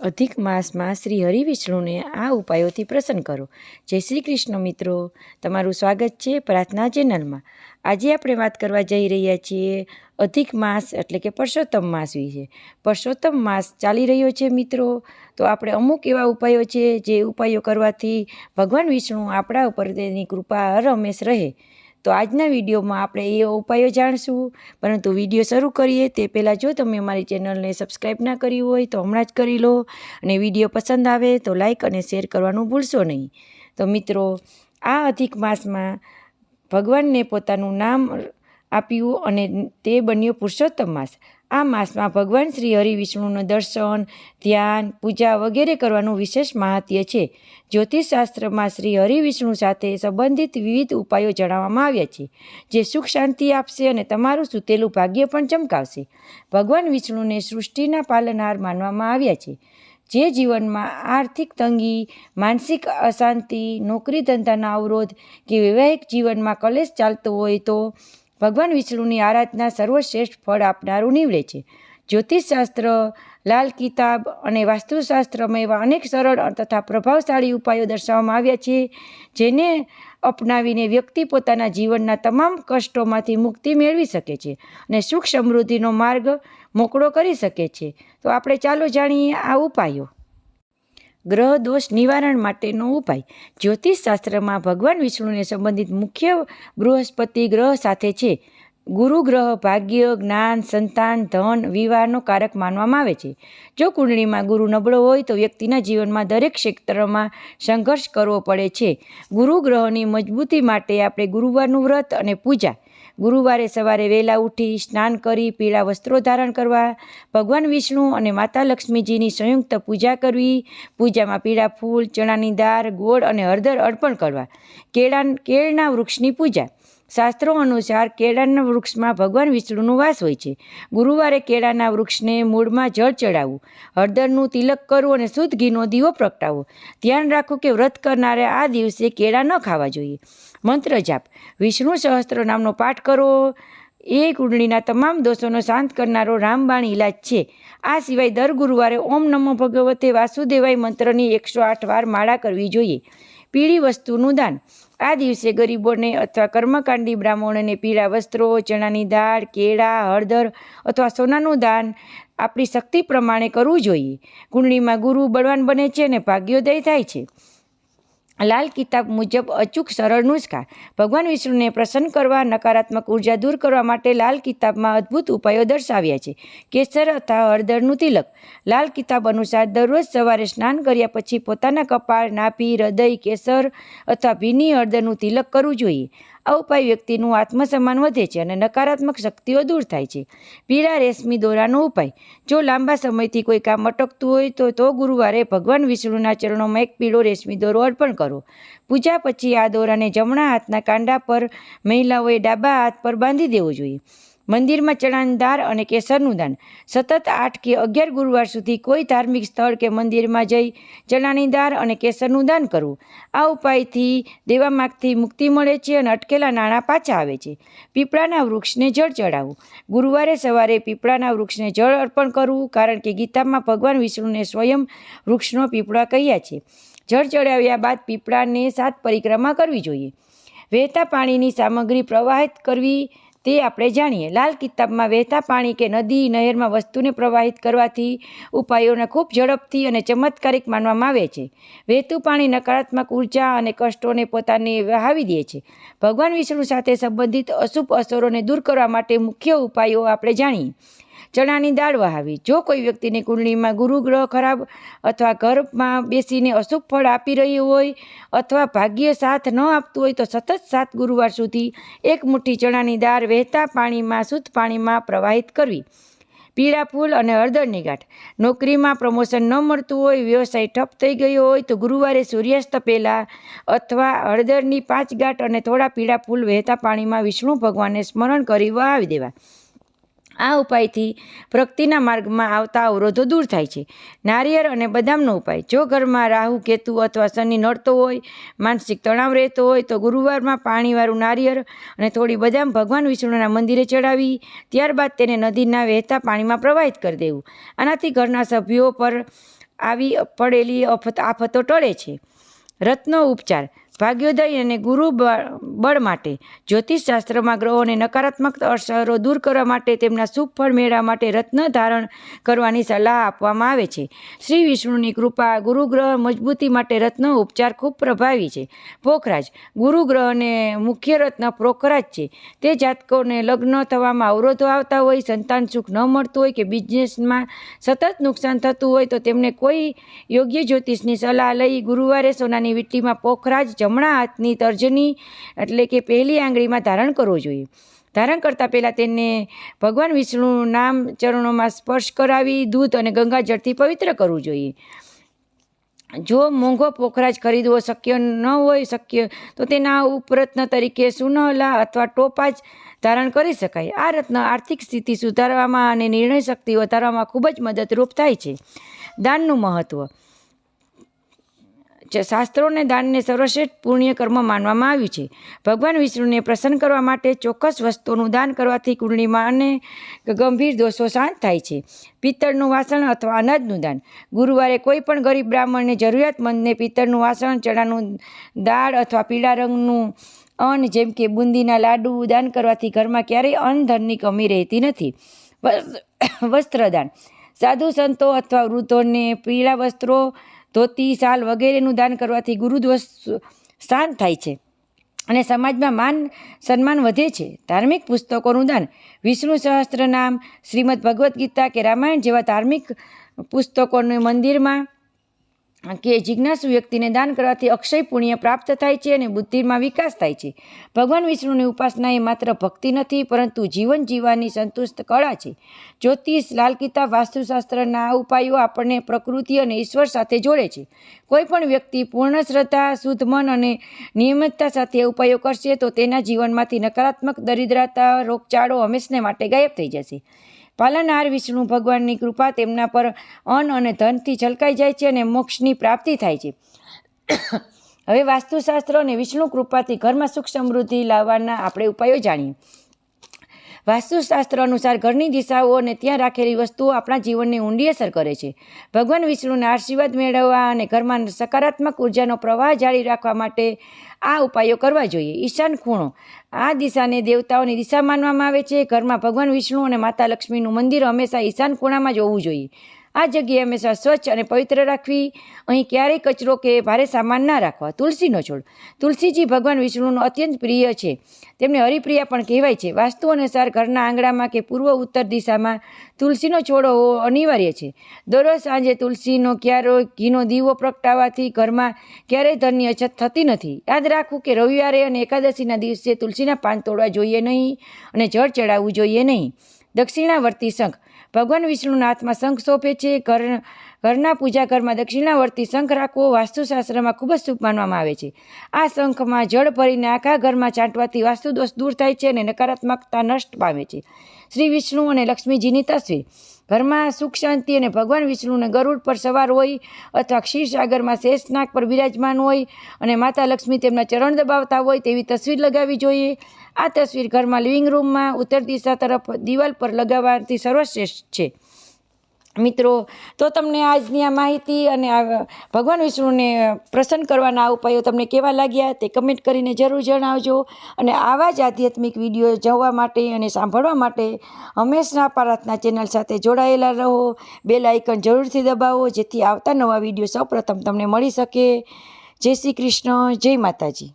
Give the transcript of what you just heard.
અધિક માસમાં શ્રી હરિવિષ્ણુને આ ઉપાયોથી પ્રસન્ન કરો। જય શ્રી કૃષ્ણ મિત્રો, તમારું સ્વાગત છે પ્રાર્થના ચેનલમાં। આજે આપણે વાત કરવા જઈ રહ્યા છીએ અધિક માસ એટલે કે પુરુષોત્તમ માસ વિશે। પુરુષોત્તમ માસ ચાલી રહ્યો છે મિત્રો, તો આપણે અમુક એવા ઉપાયો છે જે ઉપાયો કરવાથી ભગવાન વિષ્ણુ આપણા ઉપર તેની કૃપા હર હંમેશ રહે। તો આજના વિડીયોમાં આપણે એ ઉપાયો જાણશું, પરંતુ વિડીયો શરૂ કરીએ તે પહેલાં જો તમે અમારી ચેનલને સબસ્ક્રાઈબ ના કરી હોય તો હમણાં જ કરી લો, અને વિડીયો પસંદ આવે તો લાઈક અને શેર કરવાનું ભૂલશો નહીં। તો મિત્રો, આ અધિક માસમાં ભગવાનને પોતાનું નામ આપ્યું અને તે બન્યો પુરુષોત્તમ માસ। આ માસમાં ભગવાન શ્રી હરિવિષ્ણુનું દર્શન, ધ્યાન, પૂજા વગેરે કરવાનું વિશેષ મહાત્મ્ય છે। જ્યોતિષશાસ્ત્રમાં શ્રી હરિવિષ્ણુ સાથે સંબંધિત વિવિધ ઉપાયો જણાવવામાં આવ્યા છે, જે સુખ શાંતિ આપશે અને તમારું સૂતેલું ભાગ્ય પણ ચમકાવશે। ભગવાન વિષ્ણુને સૃષ્ટિના પાલનહાર માનવામાં આવ્યા છે, જે જીવનમાં આર્થિક તંગી, માનસિક અશાંતિ, નોકરી ધંધાના અવરોધ કે વૈવાહિક જીવનમાં કલેશ ચાલતો હોય તો ભગવાન વિષ્ણુની આરાધના સર્વશ્રેષ્ઠ ફળ આપનારું નીવડે છે। જ્યોતિષશાસ્ત્ર, લાલ કિતાબ અને વાસ્તુશાસ્ત્રમાં એવા અનેક સરળ તથા પ્રભાવશાળી ઉપાયો દર્શાવવામાં આવ્યા છે, જેને અપનાવીને વ્યક્તિ પોતાના જીવનના તમામ કષ્ટોમાંથી મુક્તિ મેળવી શકે છે અને સુખ સમૃદ્ધિનો માર્ગ મોકળો કરી શકે છે। તો આપણે ચાલો જાણીએ આ ઉપાયો। ગ્રહ દોષ નિવારણ માટેનો ઉપાય। જ્યોતિષશાસ્ત્રમાં ભગવાન વિષ્ણુને સંબંધિત મુખ્ય બૃહસ્પતિ ગ્રહ સાથે છે। ગુરુ ગ્રહ ભાગ્ય, જ્ઞાન, સંતાન, ધન, વિવાહનો કારક માનવામાં આવે છે। જો કુંડળીમાં ગુરુ નબળો હોય તો વ્યક્તિના જીવનમાં દરેક ક્ષેત્રમાં સંઘર્ષ કરવો પડે છે। ગુરુ ગ્રહની મજબૂતી માટે આપણે ગુરુવારનું વ્રત અને પૂજા। ગુરુવારે સવારે વહેલા ઉઠી સ્નાન કરી પીળા વસ્ત્રો ધારણ કરવા, ભગવાન વિષ્ણુ અને માતા લક્ષ્મીજીની સંયુક્ત પૂજા કરવી। પૂજામાં પીળા ફૂલ, ચણાની દાળ, ગોળ અને હળદર અર્પણ કરવા। કેળના વૃક્ષની પૂજા। શાસ્ત્રો અનુસાર કેળાના વૃક્ષમાં ભગવાન વિષ્ણુનો વાસ હોય છે। ગુરુવારે કેળાના વૃક્ષને મૂળમાં જળ ચડાવવું, હળદરનું તિલક કરવું અને શુદ્ધ ઘીનો દીવો પ્રગટાવવો। ધ્યાન રાખો કે વ્રત કરનારે આ દિવસે કેળા ન ખાવા જોઈએ। મંત્ર જાપ। વિષ્ણુ સહસ્ત્ર નામનો પાઠ કરો, એ કુંડળીના તમામ દોષોનો શાંત કરનારો રામબાણ ઇલાજ છે। આ સિવાય દર ગુરુવારે ઓમ નમો ભગવતે વાસુદેવાય મંત્રની 108 વાર માળા કરવી જોઈએ। પીળી વસ્તુનું દાન। આ દિવસે ગરીબોને અથવા કર્મકાંડી બ્રાહ્મણોને પીળા વસ્ત્રો, ચણાની દાળ, કેળા, હળદર અથવા સોનાનું દાન આપણી શક્તિ પ્રમાણે કરવું જોઈએ। કુંડળીમાં ગુરુ બળવાન બને છે અને ભાગ્યોદય થાય છે। લાલ કિતાબ મુજબ અચૂક સરળ નુસ્ખા। ભગવાન વિષ્ણુને પ્રસન્ન કરવા, નકારાત્મક ઉર્જા દૂર કરવા માટે લાલ કિતાબમાં અદ્ભુત ઉપાયો દર્શાવ્યા છે। કેસર અથવા હળદરનું તિલક। લાલ કિતાબ અનુસાર દરરોજ સવારે સ્નાન કર્યા પછી પોતાના કપાળ, નાભી, હૃદય કેસર અથવા ભીની હળદરનું તિલક કરવું જોઈએ। આ ઉપાય વ્યક્તિનું આત્મસન્માન વધે છે અને નકારાત્મક શક્તિઓ દૂર થાય છે। પીળા રેશમી દોરાનો ઉપાય। જો લાંબા સમયથી કોઈ કામ અટકતું હોય તો ગુરુવારે ભગવાન વિષ્ણુના ચરણોમાં એક પીળો રેશમી દોરો અર્પણ કરો। પૂજા પછી આ દોરાને જમણા હાથના કાંડા પર, મહિલાઓએ ડાબા હાથ પર બાંધી દેવો જોઈએ। મંદિરમાં ચણાની દાળ અને કેસરનું દાન। સતત 8 કે 11 ગુરુવાર સુધી કોઈ ધાર્મિક સ્થળ કે મંદિરમાં જઈ ચણાની દાળ અને કેસરનું દાન કરવું। આ ઉપાયથી દેવામાગથી મુક્તિ મળે છે અને અટકેલા નાણાં પાછા આવે છે। પીપળાના વૃક્ષને જળ ચડાવવું। ગુરુવારે સવારે પીપળાના વૃક્ષને જળ અર્પણ કરવું, કારણ કે ગીતામાં ભગવાન વિષ્ણુને સ્વયં વૃક્ષનો પીપળા કહ્યા છે। જળ ચડાવ્યા બાદ પીપળાને 7 પરિક્રમા કરવી જોઈએ। વહેતા પાણીની સામગ્રી પ્રવાહિત કરવી તે આપણે જાણીએ। લાલ કિતાબમાં વહેતા પાણી કે નદી, નહેરમાં વસ્તુને પ્રવાહિત કરવાથી ઉપાયોને ખૂબ ઝડપથી અને ચમત્કારિક માનવામાં આવે છે। વહેતું પાણી નકારાત્મક ઉર્જા અને કષ્ટોને પોતાને વહાવી દે છે। ભગવાન વિષ્ણુ સાથે સંબંધિત અશુભ અસરોને દૂર કરવા માટે મુખ્ય ઉપાયો આપણે જાણીએ। ચણાની દાળ વહાવી। જો કોઈ વ્યક્તિની કુંડળીમાં ગુરુ ગ્રહ ખરાબ અથવા ઘરમાં બેસીને અશુભ ફળ આપી રહ્યું હોય અથવા ભાગ્ય સાથ ન આપતું હોય તો સતત 7 ગુરુવાર સુધી એક મુઠ્ઠી ચણાની દાળ વહેતા પાણીમાં, શુદ્ધ પાણીમાં પ્રવાહિત કરવી। પીળા ફૂલ અને હળદરની ગાંઠ। નોકરીમાં પ્રમોશન ન મળતું હોય, વ્યવસાય ઠપ થઈ ગયો હોય તો ગુરુવારે સૂર્યાસ્ત પહેલાં અથવા હળદરની 5 ગાંઠ અને થોડા પીળા ફૂલ વહેતા પાણીમાં વિષ્ણુ ભગવાનને સ્મરણ કરી વહાવી દેવા। આ ઉપાયથી પ્રગતિના માર્ગમાં આવતા અવરોધો દૂર થાય છે। નારિયેળ અને બદામનો ઉપાય। જો ઘરમાં રાહુ, કેતુ અથવા શનિ નડતો હોય, માનસિક તણાવ રહેતો હોય તો ગુરુવારમાં પાણીવાળું નારિયેળ અને થોડી બદામ ભગવાન વિષ્ણુના મંદિરે ચડાવી ત્યારબાદ તેને નદીના વહેતા પાણીમાં પ્રવાહિત કરી દેવું। આનાથી ઘરના સભ્યો પર આવી પડેલી આફતો ટળે છે. રત્નો ઉપચાર. ભાગ્યોદય અને ગુરુ બળ માટે જ્યોતિષશાસ્ત્રમાં ગ્રહોને નકારાત્મક અસરો દૂર કરવા માટે તેમના શુભ ફળ મેળવવા માટે રત્ન ધારણ કરવાની સલાહ આપવામાં આવે છે. શ્રી વિષ્ણુની કૃપા. ગુરુ ગ્રહ મજબૂતી માટે રત્ન ઉપચાર ખૂબ પ્રભાવી છે. પોખરાજ. ગુરુ ગ્રહને મુખ્ય રત્ન પોખરાજ છે. તે જાતકોને લગ્ન થવામાં અવરોધો આવતા હોય, સંતાન સુખ ન મળતું હોય કે બિઝનેસમાં સતત નુકસાન થતું હોય તો તેમને કોઈ યોગ્ય જ્યોતિષની સલાહ લઈ ગુરુવારે સોનાની વીંટીમાં પોખરાજ જમણા હાથની તર્જની એટલે કે પહેલી આંગળીમાં ધારણ કરવો જોઈએ. ધારણ કરતાં પહેલાં તેને ભગવાન વિષ્ણુનું નામ ચરણોમાં સ્પર્શ કરાવી દૂધ અને ગંગાજળથી પવિત્ર કરવું જોઈએ. જો મોંઘો પોખરાજ ખરીદવો શક્ય ન હોય તો તેના ઉપરત્ન તરીકે સુનહલા અથવા ટોપાજ ધારણ કરી શકાય. આ રત્ન આર્થિક સ્થિતિ સુધારવામાં અને નિર્ણય શક્તિ વધારવામાં ખૂબ જ મદદરૂપ થાય છે. દાનનું મહત્ત્વ. શાસ્ત્રોને દાનને સર્વશ્રેષ્ઠ પુણ્ય કર્મ માનવામાં આવ્યું છે. ભગવાન વિષ્ણુને પ્રસન્ન કરવા માટે ચોક્કસ વસ્તુઓનું દાન કરવાથી કુંડળીમાં અને ગંભીર દોષો શાંત થાય છે. પિત્તળનું વાસણ અથવા અનાજનું દાન. ગુરુવારે કોઈ પણ ગરીબ બ્રાહ્મણને જરૂરિયાતમંદને પિત્તળનું વાસણ, ચણાનું દાળ અથવા પીળા રંગનું અન્ન જેમ કે બુંદીના લાડુ દાન કરવાથી ઘરમાં ક્યારેય અન્ન ધનની કમી રહેતી નથી. વસ્ત્રદાન. સાધુ સંતો અથવા વૃદ્ધોને પીળા વસ્ત્રો, ધોતી, શાલ વગેરેનું દાન કરવાથી ગુરુદોષ શાંત થાય છે અને સમાજમાં માન સન્માન વધે છે. ધાર્મિક પુસ્તકોનું દાન. વિષ્ણુ સહસ્ત્રનામ, શ્રીમદ ભગવદ્ ગીતા કે રામાયણ જેવા ધાર્મિક પુસ્તકોને મંદિરમાં કે જિજ્ઞાસુ વ્યક્તિને દાન કરવાથી અક્ષય પુણ્ય પ્રાપ્ત થાય છે અને બુદ્ધિમાં વિકાસ થાય છે. ભગવાન વિષ્ણુની ઉપાસના એ માત્ર ભક્તિ નથી પરંતુ જીવન જીવવાની સંતુષ્ટ કળા છે. જ્યોતિષ, લાલ કિતાબ, વાસ્તુશાસ્ત્રના આ ઉપાયો આપણને પ્રકૃતિ અને ઈશ્વર સાથે જોડે છે. કોઈ પણ વ્યક્તિ પૂર્ણ શ્રદ્ધા, શુદ્ધ મન અને નિયમિતતા સાથે ઉપાયો કરશે તો તેના જીવનમાંથી નકારાત્મક દરિદ્રતા, રોગચાળો હંમેશને માટે ગાયબ થઈ જશે. પાલનહાર વિષ્ણુ ભગવાનની કૃપા તેમના પર અન્ન અને ધનથી છલકાઈ જાય છે અને મોક્ષની પ્રાપ્તિ થાય છે. હવે વાસ્તુશાસ્ત્ર અને વિષ્ણુ કૃપાથી ઘરમાં સુખ સમૃદ્ધિ લાવવાના આપણે ઉપાયો જાણીએ. વાસ્તુશાસ્ત્ર અનુસાર ઘરની દિશાઓ અને ત્યાં રાખેલી વસ્તુઓ આપણા જીવનને ઊંડી અસર કરે છે. ભગવાન વિષ્ણુના આશીર્વાદ મેળવવા અને ઘરમાં સકારાત્મક ઉર્જાનો પ્રવાહ જાળવી રાખવા માટે આ ઉપાયો કરવા જોઈએ. ઈશાન ખૂણો. આ દિશાને દેવતાઓની દિશા માનવામાં આવે છે. ઘરમાં ભગવાન વિષ્ણુ અને માતા લક્ષ્મીનું મંદિર હંમેશા ઈશાન ખૂણામાં જ હોવું જોઈએ. આ જગ્યાએ હંમેશા સ્વચ્છ અને પવિત્ર રાખવી. અહીં ક્યારેય કચરો કે ભારે સામાન ના રાખવા. તુલસીનો છોડ. તુલસીજી ભગવાન વિષ્ણુનો અત્યંત પ્રિય છે. તેમને હરિપ્રિયા પણ કહેવાય છે. વાસ્તુ અનુસાર ઘરના આંગણામાં કે પૂર્વ ઉત્તર દિશામાં તુલસીનો છોડ હોવો અનિવાર્ય છે. દરરોજ સાંજે તુલસીનો ક્યારો ઘીનો દીવો પ્રગટાવવાથી ઘરમાં ક્યારેય ધનની અછત થતી નથી. યાદ રાખવું કે રવિવારે અને એકાદશીના દિવસે તુલસીના પાન તોડવા જોઈએ નહીં અને જળ ચડાવવું જોઈએ નહીં. દક્ષિણાવર્તી શંખ. ભગવાન વિષ્ણુના હાથમાં શંખ શોભે છે. ઘરના પૂજા ઘરમાં દક્ષિણાવર્તી શંખ રાખવો વાસ્તુશાસ્ત્રમાં ખૂબ જ શુભ માનવામાં આવે છે. આ શંખમાં જળ ભરીને આખા ઘરમાં છાંટવાથી વાસ્તુદોષ દૂર થાય છે અને નકારાત્મકતા નષ્ટ પામે છે. શ્રી વિષ્ણુ અને લક્ષ્મીજીની તસવીર. ઘરમાં સુખ શાંતિ અને ભગવાન વિષ્ણુને ગરુડ પર સવાર હોય અથવા ક્ષીરસાગરમાં શેષનાગ પર બિરાજમાન હોય અને માતા લક્ષ્મી તેમના ચરણ દબાવતા હોય તેવી તસવીર લગાવવી જોઈએ. આ તસવીર ઘરમાં લિવિંગ રૂમમાં ઉત્તર દિશા તરફ દિવાલ પર લગાવવાથી સર્વશ્રેષ્ઠ છે. મિત્રો, તો તમને આજની આ માહિતી અને આ ભગવાન વિષ્ણુને પ્રસન્ન કરવાના આ ઉપાયો તમને કેવા લાગ્યા તે કમેન્ટ કરીને જરૂર જણાવજો. અને આવા જ આધ્યાત્મિક વિડીયો જોવા માટે અને સાંભળવા માટે હંમેશા પ્રાર્થના ચેનલ સાથે જોડાયેલા રહો. બેલ આઇકન જરૂરથી દબાવો જેથી આવતા નવા વિડીયો સૌપ્રથમ તમને મળી શકે. જય શ્રી કૃષ્ણ. જય માતાજી.